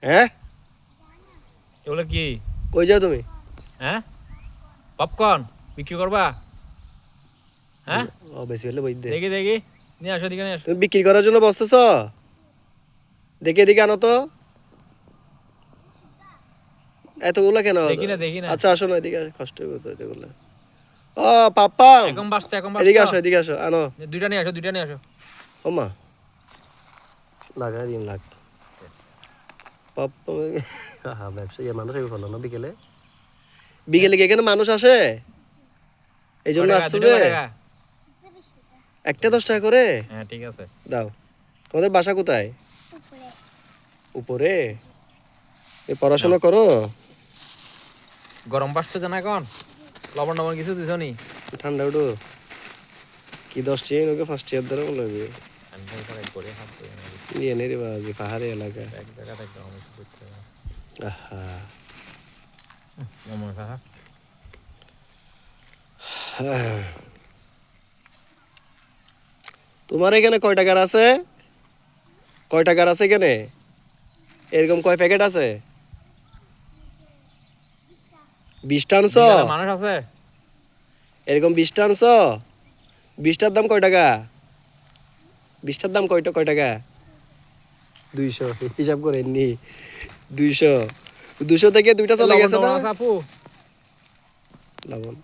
হ্যাঁ এগুলো কি? কই যাও তুমি? হ্যাঁ, পপকর্ন বিক্রি করবা? হ্যাঁ, ও বেশি হলে বই দে। দেখি দেখি, নিয়ে আসো, দিকে নিয়ে আসো। তুমি বিক্রি করার জন্য বসতেছ? দেখি এদিকে আনো তো। এতগুলো কেন? দেখি না দেখি না, আচ্ছা আসো না এদিকে, কষ্ট হবে তো এতগুলো। ও পাপ্পাম, এখন বাঁচতো এখন এদিকে বাঁচতো। আসো এদিকে আসো, আনো। দুইটা নিয়ে আসো, দুইটা নিয়ে আসো। ও মা, লাগা দিন লাগ পাপ্পা। হ্যাঁ ব্যবসায়ী মানুষ হয়ে ভালো না, বিকেলে বিকেলে কি এখানে মানুষ আসে? এই জন্য কয় টাকা? আসছো দুইটা যে। কয় টাকা? একটা 10 টাকা করে হ্যাঁ ঠিক আছে। দাও। তোমাদের বাসা কোথায়? উপরে। এই নাও। পড়াশোনা করো? গরম বাড়ছে যে না এখন? লবণ টবণ কিছু দিছ নি? ঠান্ডা উঠো কি 10 চেয়ে ওকে ফার্স্ট ইয়ার ধরে বলে আমি তো এখানে করে হাত ধুয়ে নিই। নিয়ে নে রে বাজি পাহাড়ি এলাকা। এক জায়গাতে একদম আমি কিছু করতে হবে না। আহা মামা কাকা, তোমার এখানে কয় টাকার আছে? কয় টাকার আছে এখানে? এরকম কয় প্যাকেট আছে? 20টা আনছো? বিকালে মানুষ আছে? এরকম 20টা আনছো? 20টার দাম কয় টাকা? 20টার দাম কয় টাকা? 200 হিসাব করে নি। 200 200 থেকে দুইটা চলে লবণ গেছে টবণ না? আছে আপু? লবণ